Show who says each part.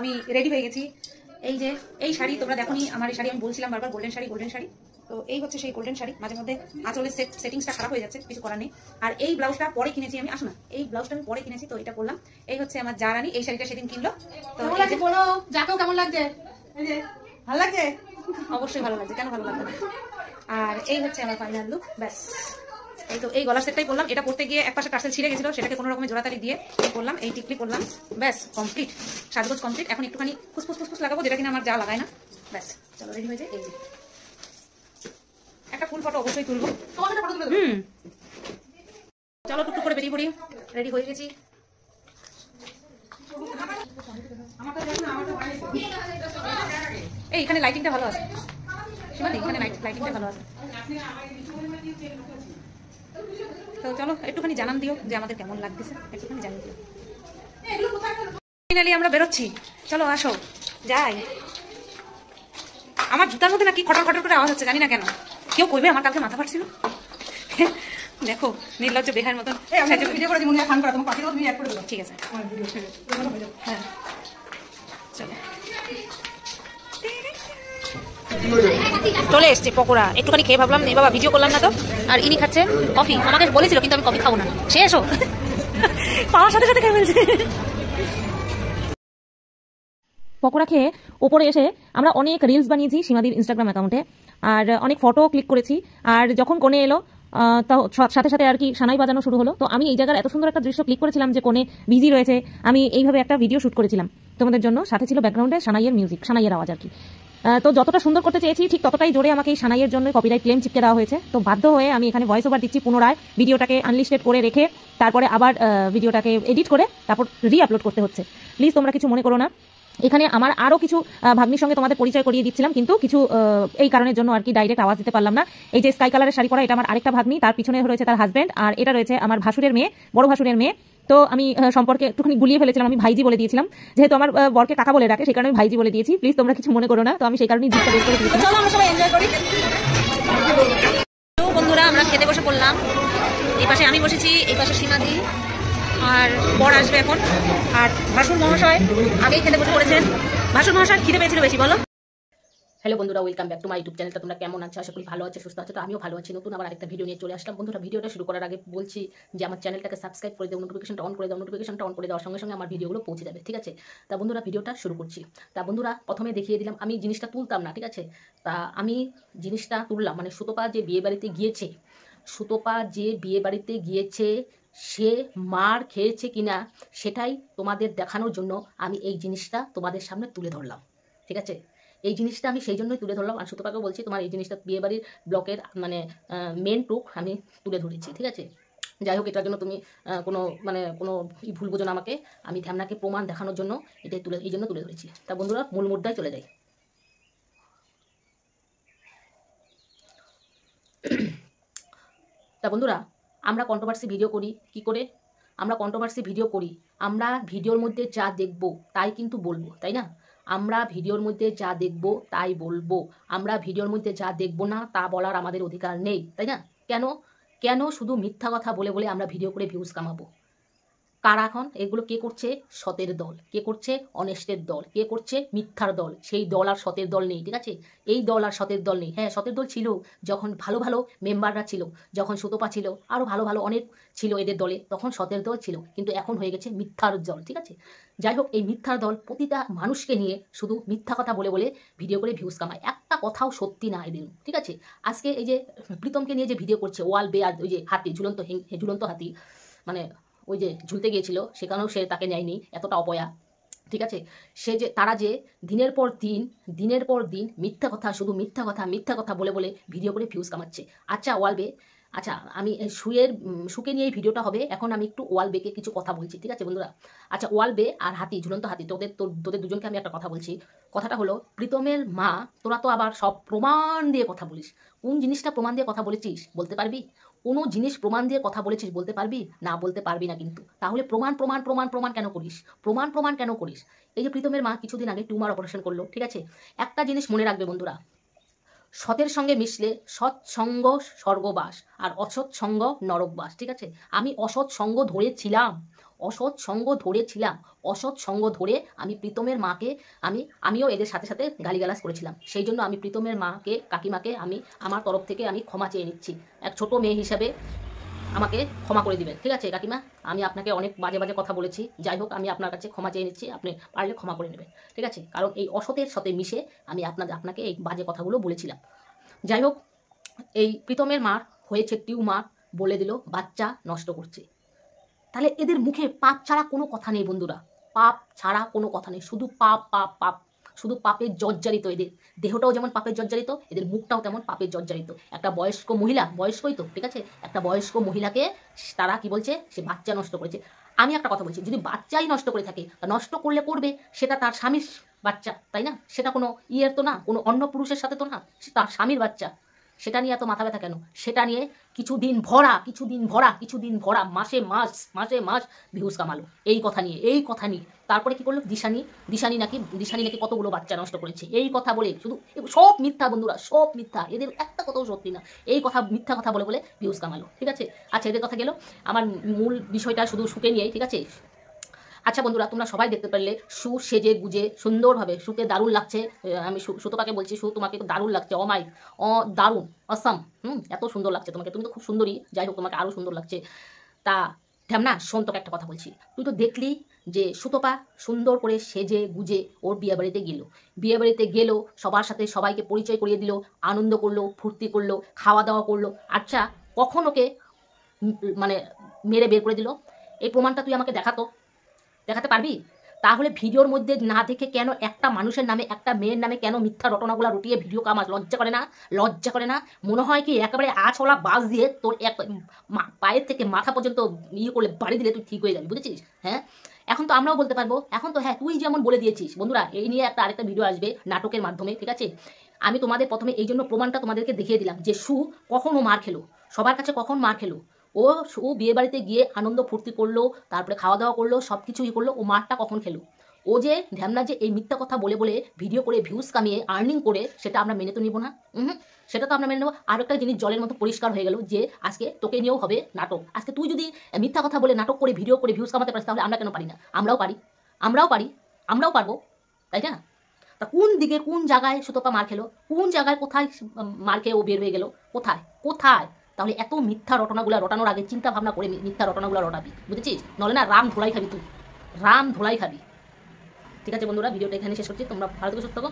Speaker 1: আমি রেডি হয়ে গেছি। এই যে এই শাড়ি তোমরা দেখোনি, আমার এই শাড়ি আমি বলছিলাম বারবার গোল্ডেন শাড়ি গোল্ডেন শাড়ি। তো এই হচ্ছে সেই গোল্ডেন শাড়ি। মাঝে মধ্যে আঁচলের সেটিংসটা খারাপ হয়ে যাচ্ছে, কিছু করার নেই। আর এই ব্লাউজটা পরে কিনেছি আমি, আসো না, এই ব্লাউজটা আমি পরে কিনেছি, তো এটা করলাম। এই হচ্ছে আমার জারানি, এই শাড়িটা সেদিন কিনলো। তো
Speaker 2: বলো যাকেও কেমন লাগছে? ভালো লাগছে?
Speaker 1: অবশ্যই ভালো লাগছে, কেন ভালো লাগবে না। আর এই হচ্ছে আমার ফাইনাল লুক, ব্যাস। এই তো এই গলার সেটটাই করলাম, এটা পড়তে গিয়ে এক পাশে টার্সেল ছিঁড়ে গেছিল, সেটাকে কোনো রকমের জোড়াতালি দিয়ে করলাম, এই টিকলি করলাম, ব্যাস কমপ্লিট, সাজগোজ কমপ্লিট। এখন একটুখানি ফুসফুস ফুসফুস লাগাবো, যেটা কিনা আমার যা লাগায় না, ব্যাস। চলো রেডি হয়ে যায়। এই যে একটা ফুল ফটো অবশ্যই তুলবো। চলো টুকটুক করে বেরিয়ে পড়ি, রেডি হয়ে গেছি। এই এখানে লাইটিংটা ভালো আছে, সীমাদি, এখানে লাইটিংটা ভালো আছে। তো চলো একটুখানি জানান দিও যে আমাদের কেমন লাগতেছে, একটুখানি জানিয়ে দিও। ফাইনালি আমরা বেরোচ্ছি, চলো আসো যাই। আমার জুতার মধ্যে নাকি খটর খটর করে আওয়াজ হচ্ছে, জানি না কেন। কেউ কইবে আমার কালকে মাথা ফাটছিল। দেখো নির্লজ্জ বেহার মতন। ঠিক আছে, হ্যাঁ চলো। চলে এসছে পকোড়া, একটুখানি খেয়ে ভাবলাম এই বাবা ভিডিও করলাম না তো। আর ইনি খাচ্ছে কফি, আমাকে বলেছিল কিন্তু আমি কফি খাবো না। সে এসো পাওয়ার সাথে সাথে খেয়ে ফেলছে। পকোড়া খেয়ে ওপরে এসে আমরা অনেক রিলস বানিয়েছি সীমাদির ইনস্টাগ্রাম অ্যাকাউন্টে, আর অনেক ফটো ক্লিক করেছি। আর যখন কোণে এলো সাথে সাথে আর কি সানাই বাজানো শুরু হলো। তো আমি এই জায়গার এত সুন্দর একটা দৃশ্য ক্লিক করেছিলাম যে কোণে বিজি রয়েছে, আমি এইভাবে একটা ভিডিও শুট করেছিলাম তোমাদের জন্য। সাথে ছিল ব্যাকগ্রাউন্ডে সানাইয়ের মিউজিক, সানাইয়ের আওয়াজ আর কি। তো যতটা সুন্দর করতে চেয়েছি ঠিক ততটাই জোরে আমাকে এই সানাইয়ের জন্য কপিরাইট ক্লেম চিপকে দেওয়া হয়েছে। তো বাধ্য হয়ে আমি এখানে ভয়েস ওভার দিচ্ছি পুনরায়, ভিডিওটাকে আনলিস্টেড করে রেখে তারপরে আবার ভিডিওটাকে এডিট করে তারপর রি-আপলোড করতে হচ্ছে। প্লিজ তোমরা কিছু মনে করো না। এখানে আমার আরো কিছু ভাগ্নির সঙ্গে তোমাদের পরিচয় করিয়ে দিচ্ছিলাম, কিন্তু কিছু এই কারণের জন্য আর কি ডাইরেক্ট আওয়াজ দিতে পারলাম না। এই যে স্কাই কালারের শাড়ি পরা, এটা আমার আরেকটা ভাগ্নি, তার পিছনে রয়েছে তার হাজব্যান্ড, আর এটা রয়েছে আমার ভাসুরের মেয়ে, বড় ভাসুরের মেয়ে। তো আমি সম্পর্কে একটুখানি গুলিয়ে ফেলেছিলাম, আমি ভাইজি বলে দিয়েছিলাম, যেহেতু আমার বরকে কাকা বলে ডাকে সেই কারণে আমি ভাইজি বলে দিয়েছি। প্লিজ তোমরা কিছু মনে করো না। তো আমি সেই কারণেই জিনিসটা বের করে দিয়েছি। চলো আমরা সবাই এনজয় করি। তো বন্ধুরা আমরা খেতে বসে পড়লাম, এই পাশে আমি বসেছি, এই পাশে সীমাদি, আর বর আসবে এখন। আর ভাসুর মহাশয় আগেই খেতে বসে পড়েছেন। ভাসুর মহাশয় খিদে পেয়েছিল বেশি, বলো।
Speaker 3: হ্যালো বন্ধুরা, welcome back to my YouTube চ্যানেলটা। তোমরা কেমন আছো? আশা করি ভালো আছে, সুস্থ আছে। তো আমিও ভালো আছি। নতুন আবার একটা ভিডিও নিয়ে চলে আসলাম। বন্ধুরা ভিডিওটা শুরু করার আগে বলছি যে আমার চ্যানেলটাকে সাবস্ক্রাইব করে দাও, নোটিফিকেশনটা অন করে দাও। নোটিফিকেশনটা অন করে দেওয়ার সঙ্গে সঙ্গে আমার ভিডিওগুলো পৌঁছে যাবে, ঠিক আছে? তা বন্ধুরা ভিডিওটা শুরু করছি। তা বন্ধুরা প্রথমে দেখিয়ে দিলাম, আমি জিনিসটা তুলতাম না, ঠিক আছে? তা আমি জিনিসটা তুললাম, মানে সুতপা যে বিয়ে বাড়িতে গিয়েছে, সুতপা যে বিয়ে বাড়িতে গিয়েছে সে মার খেয়েছে কিনা সেটাই তোমাদের দেখানোর জন্য আমি এই জিনিসটা তোমাদের সামনে তুলে ধরলাম, ঠিক আছে? এই জিনিসটা আমি সেই জন্যই তুলে ধরলাম। আর সুতপাকে বলছি তোমার এই জিনিসটা বিয়েবাড়ির ব্লকের মানে মেন টুক আমি তুলে ধরেছি, ঠিক আছে? যাই হোক, এটার জন্য তুমি কোনো ভুল বোঝো না আমাকে। আমি ধ্যামনাকে প্রমাণ দেখানোর জন্য এই জন্য তুলে ধরেছি। তা বন্ধুরা মূল মুদ্রায় চলে যাই। তা বন্ধুরা আমরা কন্ট্রোভার্সি ভিডিও করি কি করে? আমরা কন্ট্রোভার্সি ভিডিও করি, আমরা ভিডিওর মধ্যে যা দেখব তাই কিন্তু বলবো, তাই না? আমরা ভিডিওর মধ্যে যা দেখব তাই বলবো। আমরা ভিডিওর মধ্যে যা দেখব না তা বলার আমাদের অধিকার নেই, তাই না? কেন কেন শুধু মিথ্যা কথা বলে বলে আমরা ভিডিও করে ভিউজ কামাবো? কারা এখন এগুলো কে করছে? সতের দল। কে করছে? অনেস্টের দল। কে করছে? মিথ্যার দল। সেই দল আর সতের দল নেই, ঠিক আছে? এই দল আর সতের দল নেই। হ্যাঁ, সতের দল ছিল যখন ভালো ভালো মেম্বাররা ছিল, যখন সুতপা ছিল, আরও ভালো ভালো অনেক ছিল এদের দলে, তখন সতের দল ছিল। কিন্তু এখন হয়ে গেছে মিথ্যার দল, ঠিক আছে? যাই হোক, এই মিথ্যার দল প্রতিটা মানুষকে নিয়ে শুধু মিথ্যা কথা বলে বলে ভিডিও করে ভিউজ কামায়। একটা কথাও সত্যি না এদের, ঠিক আছে? আজকে এই যে প্রীতমকে নিয়ে যে ভিডিও করছে, ওয়াল বেয়ার, ওই যে হাতি, ঝুলন্ত হাতি, মানে ওই যে ঝুলতে গিয়েছিল, সেখানেও সে তাকে নেয়নি, এতটা অপয়া, ঠিক আছে? সে যে তারা যে দিনের পর দিন মিথ্যা কথা, শুধু মিথ্যা কথা বলে বলে ভিডিও করে ভিউজ কামাচ্ছে। আচ্ছা ওয়ালবে, আচ্ছা আমি সুকে নিয়ে এই ভিডিওটা হবে। এখন আমি একটু ওয়ালবেকে কিছু কথা বলছি, ঠিক আছে বন্ধুরা? আচ্ছা ওয়ালবে আর হাতি, ঝুলন্ত হাতি, তোদের দুজনকে আমি একটা কথা বলছি। কথাটা হলো, প্রীতমের মা, তোরা তো আবার সব প্রমাণ দিয়ে কথা বলিস। কোন জিনিসটা প্রমাণ দিয়ে কথা বলেছিস বলতে পারবি? কোনো জিনিস প্রমাণ দিয়ে কথা বলেছিস বলতে পারবি? না, বলতে পারবি না। কিন্তু তাহলে প্রমাণ কেন করিস? প্রমাণ কেন করিস? এই যে প্রীতমের মা কিছুদিন আগে টিউমার অপারেশন করলো, ঠিক আছে? একটা জিনিস মনে রাখবে বন্ধুরা, সতের সঙ্গে মিশলে সৎসঙ্গ স্বর্গবাস আর অসৎ সঙ্গ নরকবাস, ঠিক আছে? আমি অসৎ সঙ্গ ধরেছিলাম, অসৎ সঙ্গ ধরেছিলাম, অসৎ সঙ্গ ধরে আমি প্রীতমের মাকে আমিও এদের সাথে সাথে গালিগালাজ করেছিলাম। সেই জন্য আমি প্রীতমের মাকে, কাকিমাকে আমি আমার তরফ থেকে আমি ক্ষমা চেয়ে নিচ্ছি। এক ছোট মেয়ে হিসাবে আমাকে ক্ষমা করে দিবেন, ঠিক আছে কাকিমা? আমি আপনাকে অনেক বাজে বাজে কথা বলেছি, যাই হোক আমি আপনার কাছে ক্ষমা চেয়ে নিচ্ছি, আপনি পারলে ক্ষমা করে নেবেন, ঠিক আছে? কারণ এই অসতের সাথে মিশে আমি আপনাকে এই বাজে কথাগুলো বলেছিলাম। যাই হোক, এই প্রীতমের মার হয়েছে টিউমার, বলে দিল বাচ্চা নষ্ট করছে। তাহলে এদের মুখে পাপ ছাড়া কোনো কথা নেই বন্ধুরা, পাপ ছাড়া কোনো কথা নেই, শুধু পাপ পাপ পাপ, শুধু পাপের জর্জরিত। এদের দেহটাও যেমন পাপের জর্জরিত, এদের মুখটাও তেমন পাপের জর্জরিত। একটা বয়স্ক মহিলা, বয়স্কই তো, ঠিক আছে, একটা বয়স্ক মহিলাকে তারা কি বলছে, সে বাচ্চা নষ্ট করেছে। আমি একটা কথা বলছি, যদি বাচ্চাই নষ্ট করে থাকে, নষ্ট করলে করবে, সেটা তার স্বামীর বাচ্চা, তাই না? সেটা কোনো ইয়ের তো না, কোনো অন্য পুরুষের সাথে তো না, তার স্বামীর বাচ্চা। সেটা নিয়ে এত মাথা ব্যথা কেন? সেটা নিয়ে কিছুদিন ভরা মাসে মাস ভিউজ কামালো এই কথা নিয়ে। তারপরে কি করলো, দিশানি নাকি কতগুলো বাচ্চা নষ্ট করেছে, এই কথা বলে। শুধু সব মিথ্যা বন্ধুরা, সব মিথ্যা, এদের একটা কথাও সত্যি না। এই কথা, মিথ্যা কথা বলে ভিউজ কামালো, ঠিক আছে? আচ্ছা, এদের কথা গেল, আমার মূল বিষয়টা শুধু সুকে নিয়েই, ঠিক আছে? আচ্ছা বন্ধুরা, তোমরা সবাই দেখতে পারলে সু সেজে গুজে সুন্দরভাবে, সুকে দারুণ লাগছে। আমি সুতোপাকে বলছি, সু তোমাকে দারুণ লাগছে, দারুণ অসাম, এত সুন্দর লাগছে তোমাকে, তুমি তো খুব সুন্দরী। যাই হোক, তোমাকে আরও সুন্দর লাগছে। তা ঢ্যামনা, শোন, তোকে একটা কথা বলছি। তুই তো দেখলি যে সুতোপা সুন্দর করে সেজে গুজে ওর বিয়ে বাড়িতে গেল, সবার সাথে সবাইকে পরিচয় করিয়ে দিল, আনন্দ করলো, ফুর্তি করলো, খাওয়া দাওয়া করলো। আচ্ছা, কখন ওকে মানে মেরে বের করে দিল? এই প্রমাণটা তুই আমাকে দেখাতে পারবি? তাহলে ভিডিওর মধ্যে না দেখে কেন একটা মানুষের নামে, একটা মেয়ের নামে কেন মিথ্যা রটনাগুলো রটিয়ে ভিডিও কামাস? লজ্জা করে না? মনে হয় কি একেবারে আছওয়ালা বাস দিয়ে তোর এক পায়ের থেকে মাথা পর্যন্ত করলে বাড়ি দিলে তুই ঠিক হয়ে যাবি, বুঝেছিস? হ্যাঁ, এখন তো আমরাও বলতে পারবো, এখন তো হ্যাঁ তুই যেমন বলে দিয়েছিস। বন্ধুরা, এই নিয়ে আরেকটা ভিডিও আসবে নাটকের মাধ্যমে, ঠিক আছে? আমি তোমাদের প্রথমে এই জন্য প্রমাণটা তোমাদেরকে দেখিয়ে দিলাম যে সু কখন ও মার খেলো, সবার কাছে কখন মার খেলো। ও বিয়ে বাড়িতে গিয়ে আনন্দ ফুর্তি করলো, তারপরে খাওয়া দাওয়া করলো, সব কিছুই করলো, ও মারটা কখন খেলো? ও যে ঢ্যামনা যে এই মিথ্যা কথা বলে ভিডিও করে ভিউজ কামিয়ে আর্নিং করে, সেটা আমরা মেনে তো নিব না। সেটা তো আমরা মেনে নেবো। আর একটা জিনিস জলের মতো পরিষ্কার হয়ে গেল যে আজকে তোকে নিয়েও হবে নাটক। আজকে তুই যদি মিথ্যা কথা বলে নাটক করে ভিডিও করে ভিউজ কামাতে পারিস, তাহলে আমরা কেন পারি না? আমরাও পারবো, তাই না? তা কোন দিকে, কোন জায়গায় সুতপা মার খেলো, কোন জায়গায়, কোথায় মার খেয়ে ও বের হয়ে গেল, কোথায়? তাহলে এত মিথ্যা রটনাগুলো রটানোর আগে চিন্তা ভাবনা করে মিথ্যা রটনাগুলো রটাবি, বুঝেছিস? নলে না রাম ধোলাই খাবি তুই, ঠিক আছে বন্ধুরা, ভিডিওটা এখানে শেষ করছি। তোমরা ভালো থেকে সুস্থ থাকো।